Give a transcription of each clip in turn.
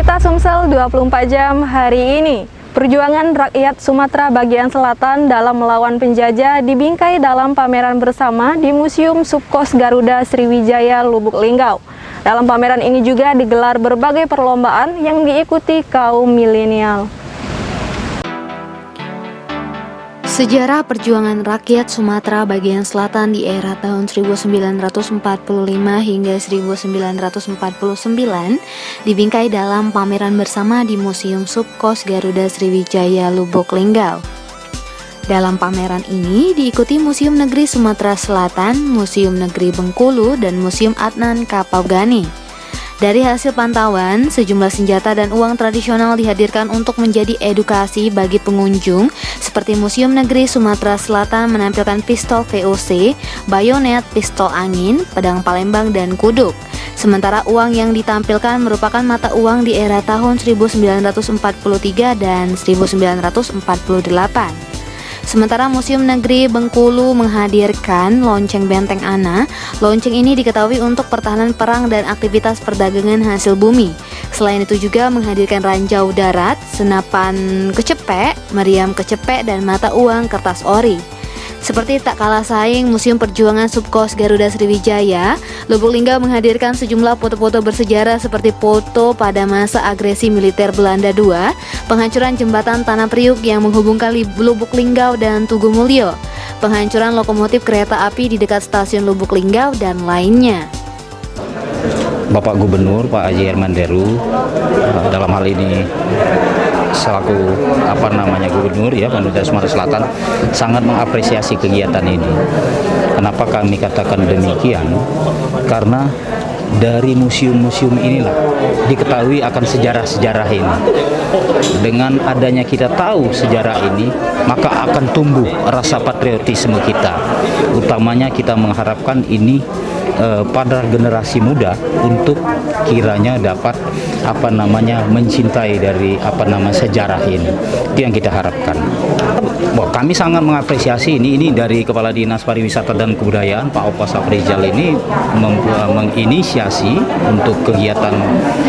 Berita Sumsel 24 jam hari ini. Perjuangan rakyat Sumatera bagian selatan dalam melawan penjajah dibingkai dalam pameran bersama di Museum Subkos Garuda Sriwijaya Lubuk Linggau. Dalam pameran ini juga digelar berbagai perlombaan yang diikuti kaum milenial. Sejarah perjuangan rakyat Sumatera bagian selatan di era tahun 1945 hingga 1949 dibingkai dalam pameran bersama di Museum Subkos Garuda Sriwijaya Lubuk Linggau. Dalam pameran ini diikuti Museum Negeri Sumatera Selatan, Museum Negeri Bengkulu, dan Museum Adnan Kapaughani. Dari hasil pantauan, sejumlah senjata dan uang tradisional dihadirkan untuk menjadi edukasi bagi pengunjung, seperti Museum Negeri Sumatera Selatan menampilkan pistol VOC, bayonet, pistol angin, pedang Palembang, dan kuduk. Sementara uang yang ditampilkan merupakan mata uang di era tahun 1943 dan 1948. Sementara Museum Negeri Bengkulu menghadirkan lonceng Benteng Ana. Lonceng ini diketahui untuk pertahanan perang dan aktivitas perdagangan hasil bumi. Selain itu juga menghadirkan ranjau darat, senapan kecepek, meriam kecepek, dan mata uang kertas ori. Seperti tak kalah saing Museum Perjuangan Subkos Garuda Sriwijaya, Lubuk Linggau menghadirkan sejumlah foto-foto bersejarah seperti foto pada masa agresi militer Belanda II, penghancuran jembatan Tanah Priuk yang menghubungkan Lubuk Linggau dan Tugu Mulyo, penghancuran lokomotif kereta api di dekat stasiun Lubuk Linggau, dan lainnya. Bapak Gubernur Pak Haji Herman Deru dalam hal ini selaku Gubernur Pemerintah Sumatera Selatan sangat mengapresiasi kegiatan ini. Kenapa kami katakan demikian? Karena dari museum-museum inilah diketahui akan sejarah-sejarah ini. Dengan adanya kita tahu sejarah ini, maka akan tumbuh rasa patriotisme kita. Utamanya kita mengharapkan ini pada generasi muda untuk kiranya dapat mencintai dari sejarah ini. Itu yang kita harapkan. Kami sangat mengapresiasi ini dari Kepala Dinas Pariwisata dan Kebudayaan Pak Opa Saprijal ini menginisiasi untuk kegiatan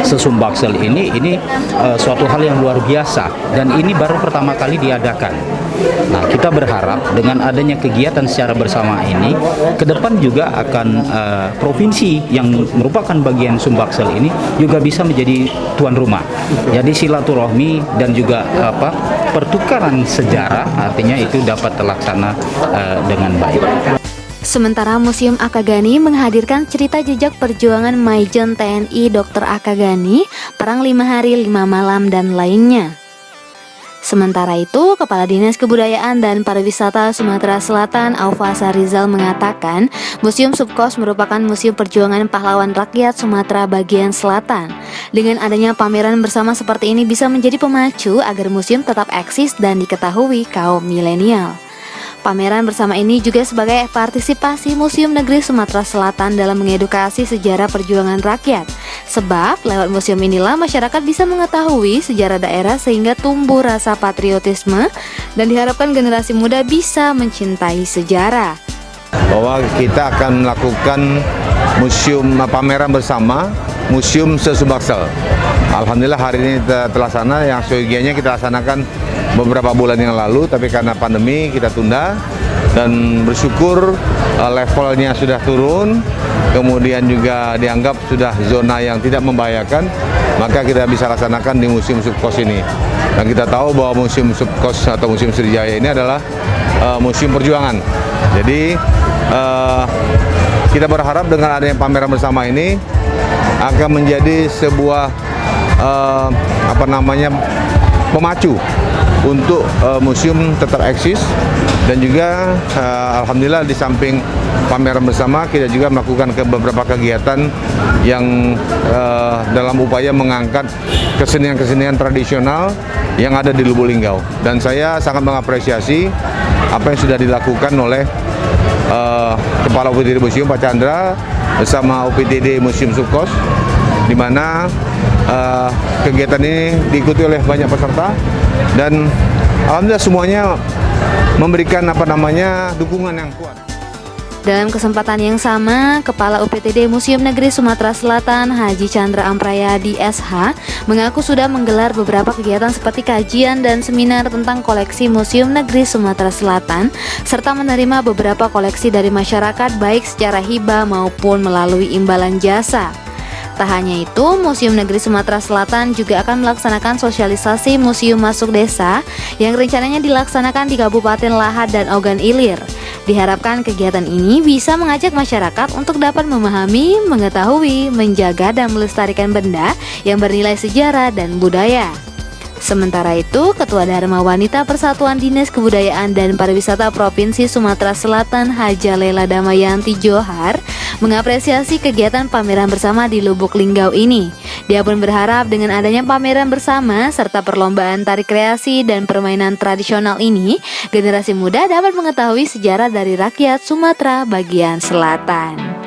Sesumbaksel ini suatu hal yang luar biasa, dan ini baru pertama kali diadakan. Nah, kita berharap dengan adanya kegiatan secara bersama ini, ke depan juga akan provinsi yang merupakan bagian Sumbaksel ini juga bisa menjadi tuan rumah. Jadi silaturahmi dan juga pertukaran sejarah artinya itu dapat terlaksana dengan baik. Sementara Museum Akaghani menghadirkan cerita jejak perjuangan Maijen TNI Dr. Akaghani, Perang 5 Hari 5 Malam, dan lainnya. Sementara itu, Kepala Dinas Kebudayaan dan Pariwisata Sumatera Selatan Aufasa Rizal mengatakan, Museum Subkos merupakan museum perjuangan pahlawan rakyat Sumatera bagian selatan. Dengan adanya pameran bersama seperti ini bisa menjadi pemacu agar museum tetap eksis dan diketahui kaum milenial. Pameran bersama ini juga sebagai partisipasi Museum Negeri Sumatera Selatan dalam mengedukasi sejarah perjuangan rakyat. Sebab lewat museum inilah masyarakat bisa mengetahui sejarah daerah sehingga tumbuh rasa patriotisme dan diharapkan generasi muda bisa mencintai sejarah. Bahwa kita akan melakukan pameran bersama Museum Sesumbaksel. Alhamdulillah hari ini terlaksana, yang seyogianya kita laksanakan beberapa bulan yang lalu, tapi karena pandemi kita tunda, dan bersyukur levelnya sudah turun, kemudian juga dianggap sudah zona yang tidak membahayakan, maka kita bisa laksanakan di Museum Subkos ini. Dan kita tahu bahwa Museum Subkos atau Museum Sriwijaya ini adalah museum perjuangan. Jadi kita berharap dengan adanya pameran bersama ini akan menjadi sebuah pemacu untuk museum tetap eksis, dan juga alhamdulillah di samping pameran bersama kita juga melakukan beberapa kegiatan yang dalam upaya mengangkat kesenian-kesenian tradisional yang ada di Lubuk Linggau. Dan saya sangat mengapresiasi apa yang sudah dilakukan oleh Kepala UPTD Museum Pak Chandra bersama UPTD Museum Subkos, di mana kegiatan ini diikuti oleh banyak peserta, dan alhamdulillah semuanya memberikan dukungan yang kuat. Dalam kesempatan yang sama, Kepala UPTD Museum Negeri Sumatera Selatan Haji Chandra Amprayadi SH mengaku sudah menggelar beberapa kegiatan seperti kajian dan seminar tentang koleksi Museum Negeri Sumatera Selatan serta menerima beberapa koleksi dari masyarakat baik secara hibah maupun melalui imbalan jasa. Tak hanya itu, Museum Negeri Sumatera Selatan juga akan melaksanakan sosialisasi Museum Masuk Desa yang rencananya dilaksanakan di Kabupaten Lahad dan Ogan Ilir. Diharapkan kegiatan ini bisa mengajak masyarakat untuk dapat memahami, mengetahui, menjaga dan melestarikan benda yang bernilai sejarah dan budaya. Sementara itu, Ketua Dharma Wanita Persatuan Dinas Kebudayaan dan Pariwisata Provinsi Sumatera Selatan Haja Lela Damayanti Johar mengapresiasi kegiatan pameran bersama di Lubuk Linggau ini. Dia pun berharap dengan adanya pameran bersama serta perlombaan tari kreasi dan permainan tradisional ini, generasi muda dapat mengetahui sejarah dari rakyat Sumatera bagian selatan.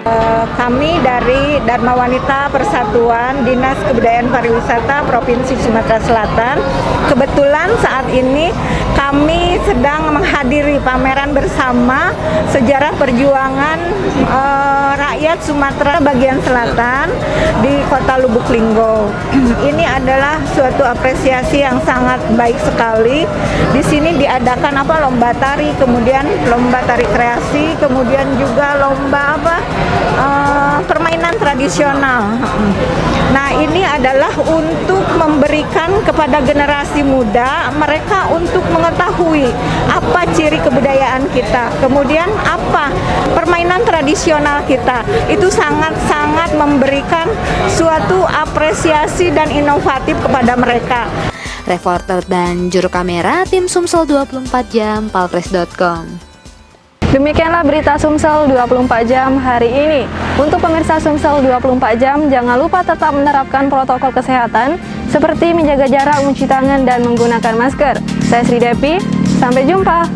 Kami dari Dharma Wanita Persatuan Dinas Kebudayaan Pariwisata Provinsi Sumatera Selatan, kebetulan saat ini kami sedang menghadiri pameran bersama sejarah perjuangan rakyat Sumatera bagian selatan di Kota Lubuk Linggau. Ini adalah suatu apresiasi yang sangat baik sekali. Di sini diadakan lomba tari, kemudian lomba tari kreasi, kemudian juga lomba permainan tradisional. Nah, ini adalah untuk memberikan kepada generasi muda mereka untuk mengetahui apa ciri kebudayaan kita, kemudian apa permainan tradisional kita. Itu sangat-sangat memberikan suatu apresiasi dan inovatif kepada mereka. Reporter dan juru kamera tim Sumsel 24 Jam Palpres.com. Demikianlah berita Sumsel 24 jam hari ini. Untuk pemirsa Sumsel 24 jam, jangan lupa tetap menerapkan protokol kesehatan seperti menjaga jarak, mencuci tangan, dan menggunakan masker. Saya Sri Depi, sampai jumpa.